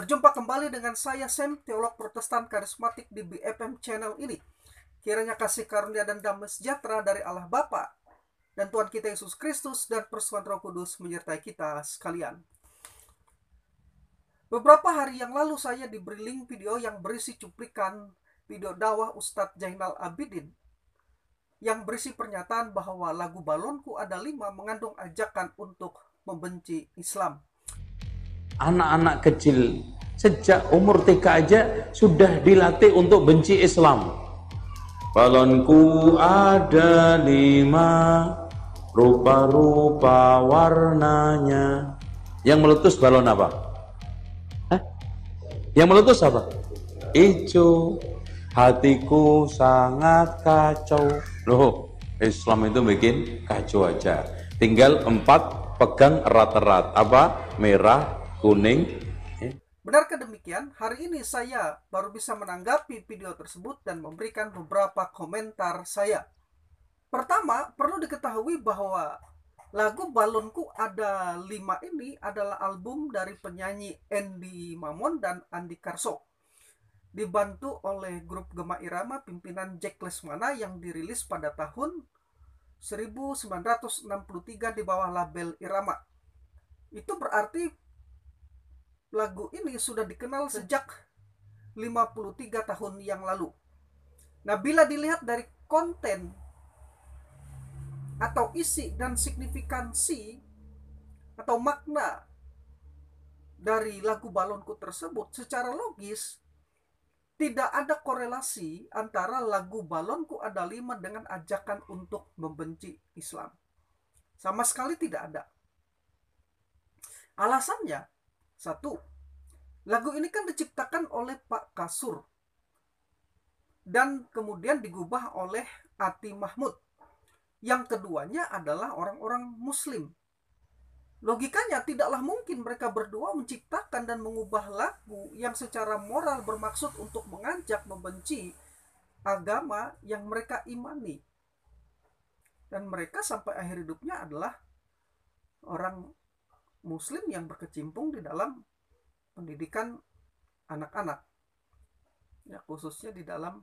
Berjumpa kembali dengan saya Sam, teolog Protestan karismatik di BFM channel ini. Kiranya kasih karunia dan damai sejahtera dari Allah Bapa dan Tuhan kita Yesus Kristus dan persekutuan Roh Kudus menyertai kita sekalian. Beberapa hari yang lalu saya diberi link video yang berisi cuplikan video dakwah Ustadz Zainal Abidin yang berisi pernyataan bahwa lagu Balonku Ada 5 mengandung ajakan untuk membenci Islam. Anak-anak kecil sejak umur TK aja sudah dilatih untuk benci Islam. Balonku ada 5, rupa-rupa warnanya. Yang meletus balon apa? Hah? Yang meletus apa? Ijo. Hatiku sangat kacau. Loh, Islam itu bikin kacau aja. Tinggal 4 pegang erat-erat. Apa? Merah, kuning. Benarkah demikian? Hari ini saya baru bisa menanggapi video tersebut dan memberikan beberapa komentar saya. Pertama, perlu diketahui bahwa lagu Balonku Ada 5 ini adalah album dari penyanyi Andy Mamon dan Andi Karso, dibantu oleh grup Gema Irama pimpinan Jack Lesmana yang dirilis pada tahun 1963 di bawah label Irama. Itu berarti lagu ini sudah dikenal sejak 53 tahun yang lalu. Nah, bila dilihat dari konten atau isi dan signifikansi atau makna dari lagu Balonku tersebut, secara logis tidak ada korelasi antara lagu Balonku Ada 5 dengan ajakan untuk membenci Islam. Sama sekali tidak ada. Alasannya, satu, lagu ini kan diciptakan oleh Pak Kasur dan kemudian digubah oleh Ati Mahmud. Yang keduanya adalah orang-orang Muslim. Logikanya tidaklah mungkin mereka berdua menciptakan dan mengubah lagu yang secara moral bermaksud untuk mengajak membenci agama yang mereka imani. Dan mereka sampai akhir hidupnya adalah orang Muslim yang berkecimpung di dalam pendidikan anak-anak, ya, khususnya di dalam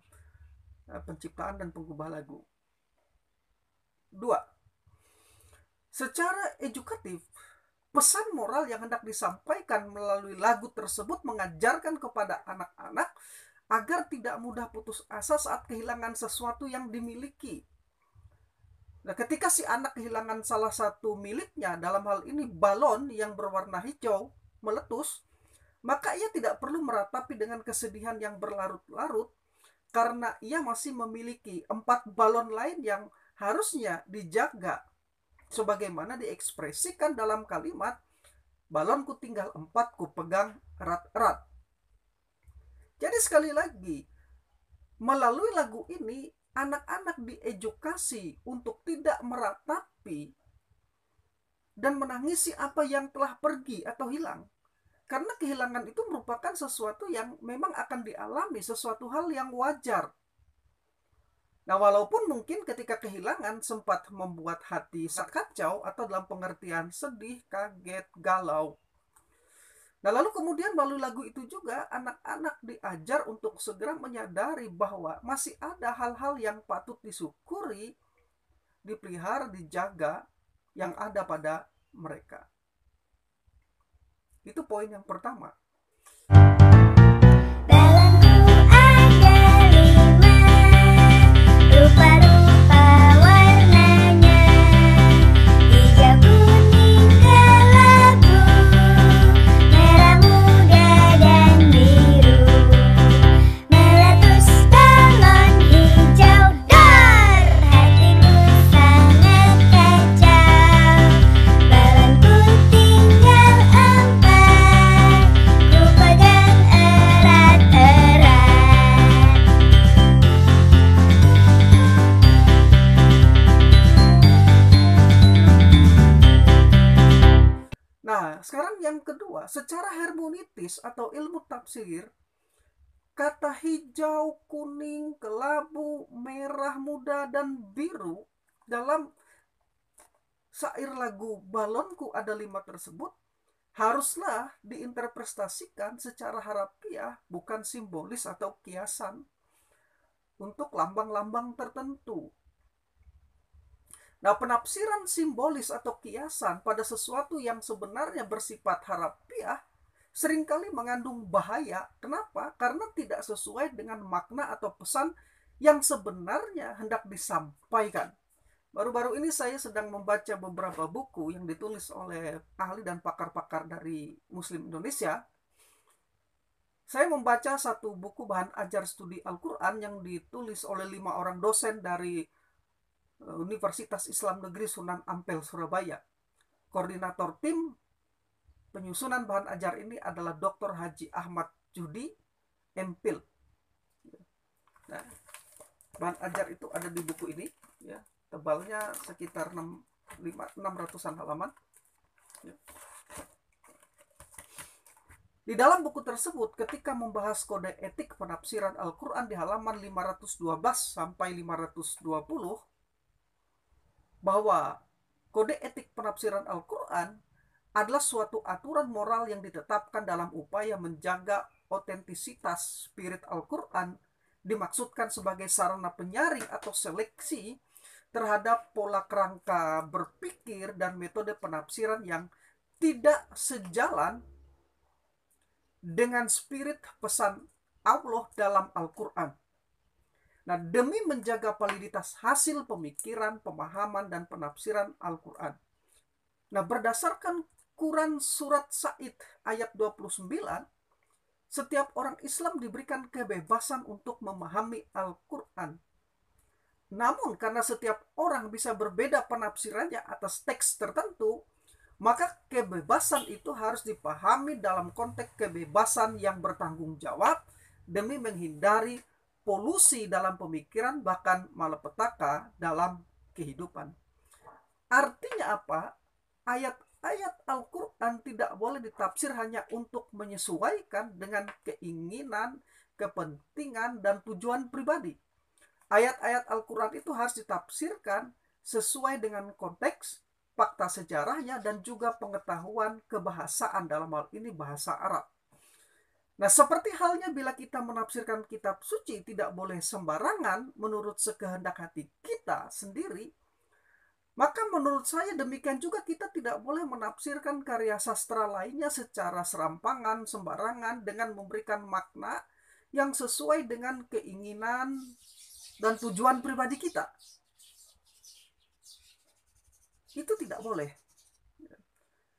penciptaan dan pengubah lagu. 2. Secara edukatif, pesan moral yang hendak disampaikan melalui lagu tersebut mengajarkan kepada anak-anak agar tidak mudah putus asa saat kehilangan sesuatu yang dimiliki. Nah, ketika si anak kehilangan salah satu miliknya, dalam hal ini balon yang berwarna hijau meletus, maka ia tidak perlu meratapi dengan kesedihan yang berlarut-larut karena ia masih memiliki 4 balon lain yang harusnya dijaga sebagaimana diekspresikan dalam kalimat balonku tinggal 4 ku pegang erat-erat. Jadi sekali lagi, melalui lagu ini anak-anak diedukasi untuk tidak meratapi dan menangisi apa yang telah pergi atau hilang. Karena kehilangan itu merupakan sesuatu yang memang akan dialami, sesuatu hal yang wajar. Nah, walaupun mungkin ketika kehilangan sempat membuat hati sangat kacau atau dalam pengertian sedih, kaget, galau. Nah, lalu kemudian melalui lagu itu juga anak-anak diajar untuk segera menyadari bahwa masih ada hal-hal yang patut disyukuri, dipelihara, dijaga yang ada pada mereka. Itu poin yang pertama. Sekarang yang kedua, secara hermeneutis atau ilmu tafsir, kata hijau, kuning, kelabu, merah muda, dan biru dalam syair lagu Balonku Ada 5 tersebut haruslah diinterpretasikan secara harafiah, bukan simbolis atau kiasan untuk lambang-lambang tertentu. Nah, penafsiran simbolis atau kiasan pada sesuatu yang sebenarnya bersifat harafiah seringkali mengandung bahaya. Kenapa? Karena tidak sesuai dengan makna atau pesan yang sebenarnya hendak disampaikan. Baru-baru ini saya sedang membaca beberapa buku yang ditulis oleh ahli dan pakar-pakar dari Muslim Indonesia. Saya membaca satu buku bahan ajar studi Al-Quran yang ditulis oleh 5 orang dosen dari Universitas Islam Negeri Sunan Ampel, Surabaya. Koordinator tim penyusunan bahan ajar ini adalah Dr. Haji Ahmad Judi, MPhil. Nah, bahan ajar itu ada di buku ini, ya. Tebalnya sekitar 600-an halaman. Di dalam buku tersebut, ketika membahas kode etik penafsiran Al-Quran di halaman 512 sampai 520, bahwa kode etik penafsiran Al-Quran adalah suatu aturan moral yang ditetapkan dalam upaya menjaga otentisitas spirit Al-Quran, dimaksudkan sebagai sarana penyaring atau seleksi terhadap pola kerangka berpikir dan metode penafsiran yang tidak sejalan dengan spirit pesan Allah dalam Al-Quran. Nah, demi menjaga validitas hasil pemikiran, pemahaman, dan penafsiran Al-Quran. Nah, berdasarkan Quran Surat Said ayat 29, setiap orang Islam diberikan kebebasan untuk memahami Al-Quran. Namun karena setiap orang bisa berbeda penafsirannya atas teks tertentu, maka kebebasan itu harus dipahami dalam konteks kebebasan yang bertanggung jawab demi menghindari polusi dalam pemikiran, bahkan malapetaka dalam kehidupan. Artinya apa? Ayat-ayat Al-Quran tidak boleh ditafsir hanya untuk menyesuaikan dengan keinginan, kepentingan, dan tujuan pribadi. Ayat-ayat Al-Quran itu harus ditafsirkan sesuai dengan konteks, fakta sejarahnya, dan juga pengetahuan kebahasaan, dalam hal ini bahasa Arab. Nah, seperti halnya bila kita menafsirkan kitab suci tidak boleh sembarangan menurut sekehendak hati kita sendiri, maka menurut saya demikian juga kita tidak boleh menafsirkan karya sastra lainnya secara serampangan, sembarangan, dengan memberikan makna yang sesuai dengan keinginan dan tujuan pribadi kita. Itu tidak boleh.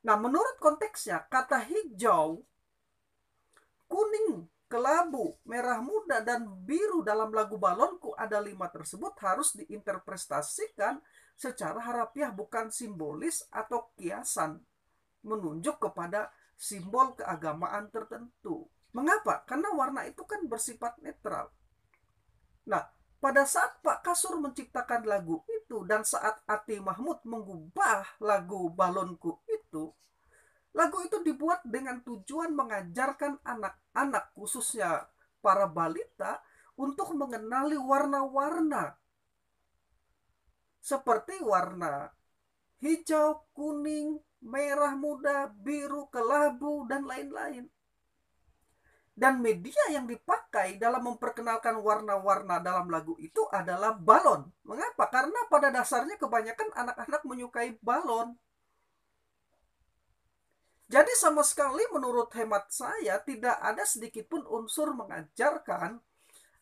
Nah, menurut konteksnya, kata hijau, kuning, kelabu, merah muda, dan biru dalam lagu Balonku Ada 5 tersebut harus diinterpretasikan secara harafiah, bukan simbolis atau kiasan menunjuk kepada simbol keagamaan tertentu. Mengapa? Karena warna itu kan bersifat netral. Nah, pada saat Pak Kasur menciptakan lagu itu dan saat Ati Mahmud mengubah lagu Balonku itu, lagu itu dibuat dengan tujuan mengajarkan anak-anak, khususnya para balita, untuk mengenali warna-warna. Seperti warna hijau, kuning, merah muda, biru, kelabu, dan lain-lain. Dan media yang dipakai dalam memperkenalkan warna-warna dalam lagu itu adalah balon. Mengapa? Karena pada dasarnya kebanyakan anak-anak menyukai balon. Jadi sama sekali menurut hemat saya tidak ada sedikit pun unsur mengajarkan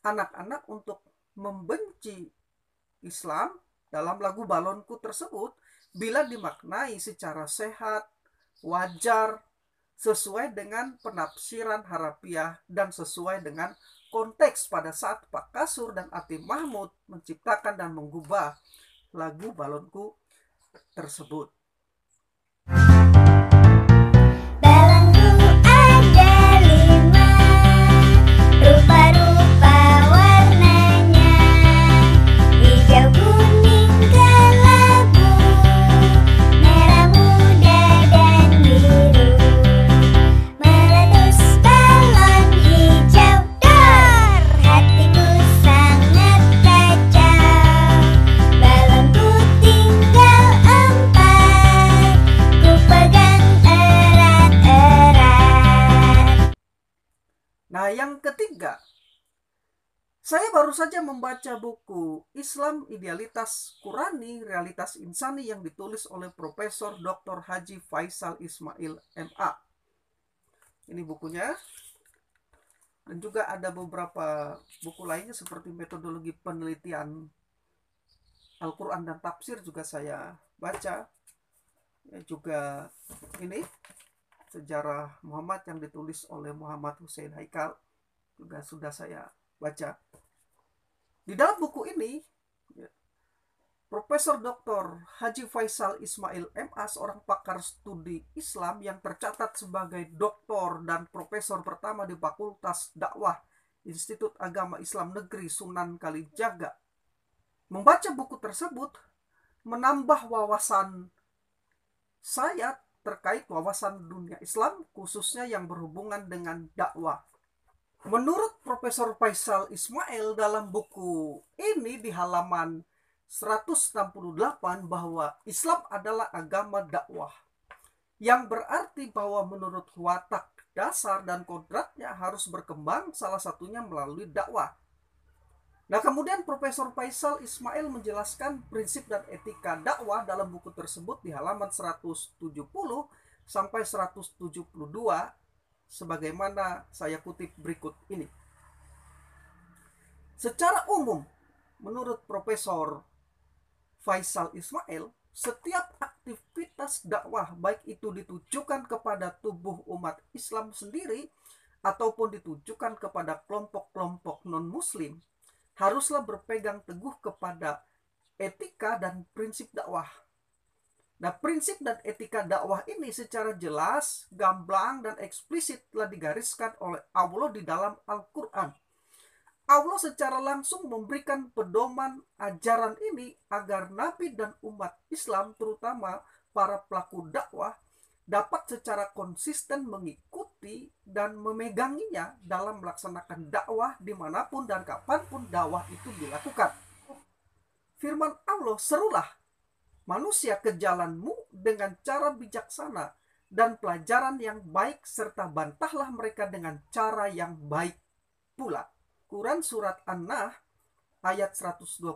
anak-anak untuk membenci Islam dalam lagu Balonku tersebut bila dimaknai secara sehat, wajar, sesuai dengan penafsiran harafiah dan sesuai dengan konteks pada saat Pak Kasur dan Ati Mahmud menciptakan dan mengubah lagu Balonku tersebut. Balonku tinggal 4. Nah, yang ketiga, saya baru saja membaca buku Islam Idealitas Qurani, Realitas Insani yang ditulis oleh Profesor Dr. Haji Faisal Ismail MA. Ini bukunya. Dan juga ada beberapa buku lainnya seperti metodologi penelitian Al-Quran dan tafsir juga saya baca. Ya, juga ini Sejarah Muhammad yang ditulis oleh Muhammad Hussein Haikal juga sudah saya baca. Di dalam buku ini, Profesor Dr. Haji Faisal Ismail MA, seorang pakar studi Islam yang tercatat sebagai doktor dan profesor pertama di Fakultas Dakwah Institut Agama Islam Negeri Sunan Kalijaga, membaca buku tersebut menambah wawasan saya terkait wawasan dunia Islam, khususnya yang berhubungan dengan dakwah. Menurut Profesor Faisal Ismail dalam buku ini di halaman 168 bahwa Islam adalah agama dakwah, yang berarti bahwa menurut watak dasar dan kodratnya harus berkembang, salah satunya melalui dakwah. Nah, kemudian Profesor Faisal Ismail menjelaskan prinsip dan etika dakwah dalam buku tersebut di halaman 170 sampai 172 sebagaimana saya kutip berikut ini. Secara umum, menurut Profesor Faisal Ismail, setiap aktivitas dakwah baik itu ditujukan kepada tubuh umat Islam sendiri ataupun ditujukan kepada kelompok-kelompok non-muslim haruslah berpegang teguh kepada etika dan prinsip dakwah. Nah, prinsip dan etika dakwah ini secara jelas, gamblang, dan eksplisit telah digariskan oleh Allah di dalam Al-Quran. Allah secara langsung memberikan pedoman ajaran ini agar Nabi dan umat Islam, terutama para pelaku dakwah, dapat secara konsisten mengikuti dan memeganginya dalam melaksanakan dakwah dimanapun dan kapanpun dakwah itu dilakukan. Firman Allah, serulah manusia ke jalanmu dengan cara bijaksana dan pelajaran yang baik, serta bantahlah mereka dengan cara yang baik pula. Quran Surat An-Nahl ayat 125.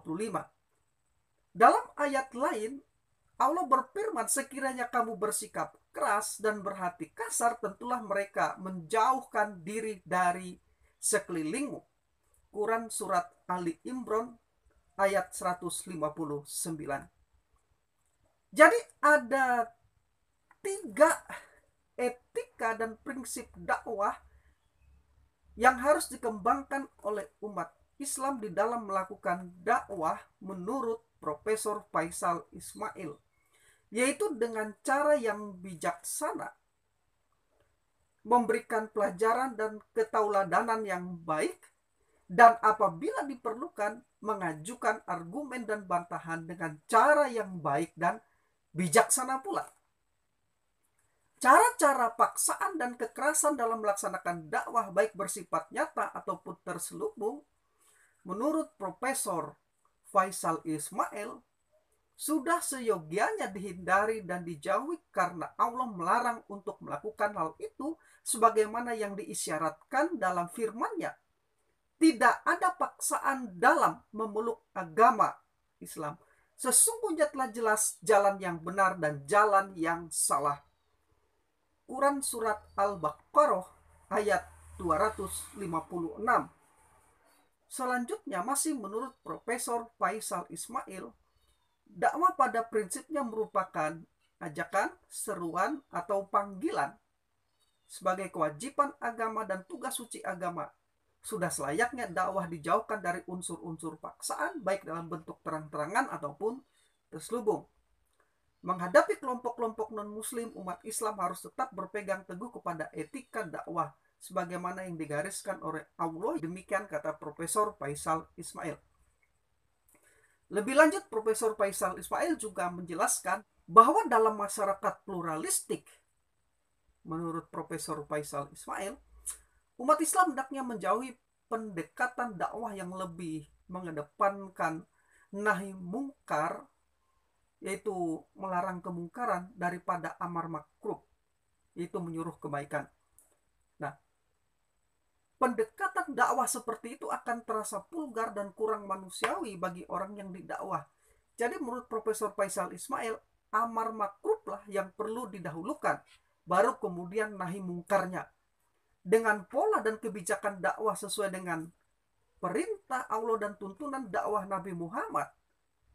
Dalam ayat lain, Allah berfirman, sekiranya kamu bersikap keras dan berhati kasar, tentulah mereka menjauhkan diri dari sekelilingmu. Quran Surat Ali Imran ayat 159. Jadi ada 3 etika dan prinsip dakwah yang harus dikembangkan oleh umat Islam di dalam melakukan dakwah menurut Profesor Faisal Ismail, yaitu dengan cara yang bijaksana, memberikan pelajaran dan ketauladanan yang baik, dan apabila diperlukan mengajukan argumen dan bantahan dengan cara yang baik dan bijaksana pula. Cara-cara paksaan dan kekerasan dalam melaksanakan dakwah baik bersifat nyata ataupun terselubung, menurut Profesor Faisal Ismail, sudah seyogianya dihindari dan dijauhi karena Allah melarang untuk melakukan hal itu sebagaimana yang diisyaratkan dalam firman-Nya. Tidak ada paksaan dalam memeluk agama Islam. Sesungguhnya telah jelas jalan yang benar dan jalan yang salah. Quran Surat Al-Baqarah ayat 256. Selanjutnya, masih menurut Profesor Faisal Ismail, dakwah pada prinsipnya merupakan ajakan, seruan, atau panggilan sebagai kewajiban agama dan tugas suci agama. Sudah selayaknya dakwah dijauhkan dari unsur-unsur paksaan, baik dalam bentuk terang-terangan ataupun terselubung. Menghadapi kelompok-kelompok non-muslim, umat Islam harus tetap berpegang teguh kepada etika dakwah sebagaimana yang digariskan oleh Allah. Demikian kata Profesor Faisal Ismail. Lebih lanjut, Profesor Faisal Ismail juga menjelaskan bahwa dalam masyarakat pluralistik, menurut Profesor Faisal Ismail, umat Islam hendaknya menjauhi pendekatan dakwah yang lebih mengedepankan nahi mungkar, yaitu melarang kemungkaran, daripada amar makruf, yaitu menyuruh kebaikan. Nah, pendekatan dakwah seperti itu akan terasa vulgar dan kurang manusiawi bagi orang yang didakwah. Jadi menurut Profesor Faisal Ismail, amar makruflah yang perlu didahulukan, baru kemudian nahi mungkarnya. Dengan pola dan kebijakan dakwah sesuai dengan perintah Allah dan tuntunan dakwah Nabi Muhammad,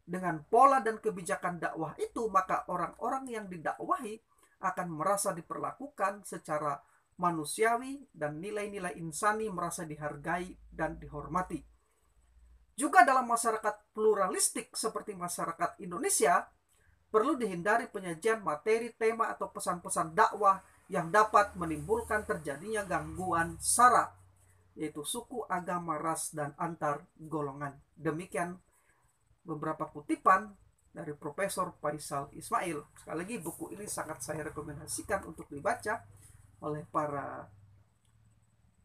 dengan pola dan kebijakan dakwah itu, maka orang-orang yang didakwahi akan merasa diperlakukan secara manusiawi dan nilai-nilai insani, merasa dihargai dan dihormati. Juga dalam masyarakat pluralistik seperti masyarakat Indonesia, perlu dihindari penyajian materi, tema, atau pesan-pesan dakwah yang dapat menimbulkan terjadinya gangguan SARA, yaitu suku, agama, ras, dan antar golongan. Demikian beberapa kutipan dari Profesor Faisal Ismail. Sekali lagi, buku ini sangat saya rekomendasikan untuk dibaca oleh para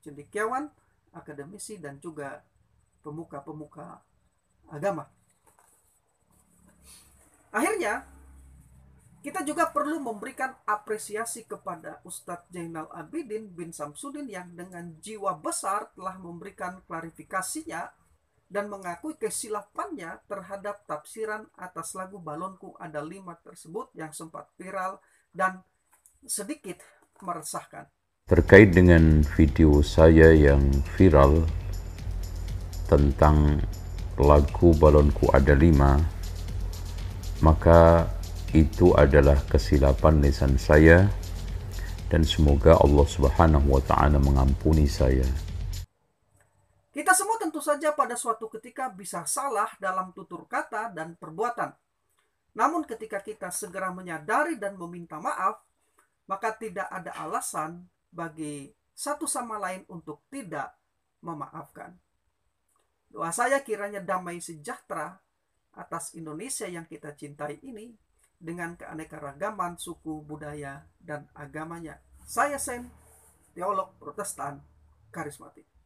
cendekiawan, akademisi, dan juga pemuka-pemuka agama. Akhirnya, kita juga perlu memberikan apresiasi kepada Ustadz Zainal Abidin bin Samsudin yang dengan jiwa besar telah memberikan klarifikasinya dan mengakui kesilapannya terhadap tafsiran atas lagu Balonku Ada 5 tersebut yang sempat viral dan sedikit meresahkan. Terkait dengan video saya yang viral tentang lagu Balonku Ada 5, maka itu adalah kesilapan lisan saya dan semoga Allah Subhanahu wa taala mengampuni saya. Kita semua tentu saja pada suatu ketika bisa salah dalam tutur kata dan perbuatan. Namun ketika kita segera menyadari dan meminta maaf, maka tidak ada alasan bagi satu sama lain untuk tidak memaafkan. Doa saya kiranya damai sejahtera atas Indonesia yang kita cintai ini dengan keanekaragaman suku, budaya, dan agamanya. Saya Sen, teolog Protestan karismatik.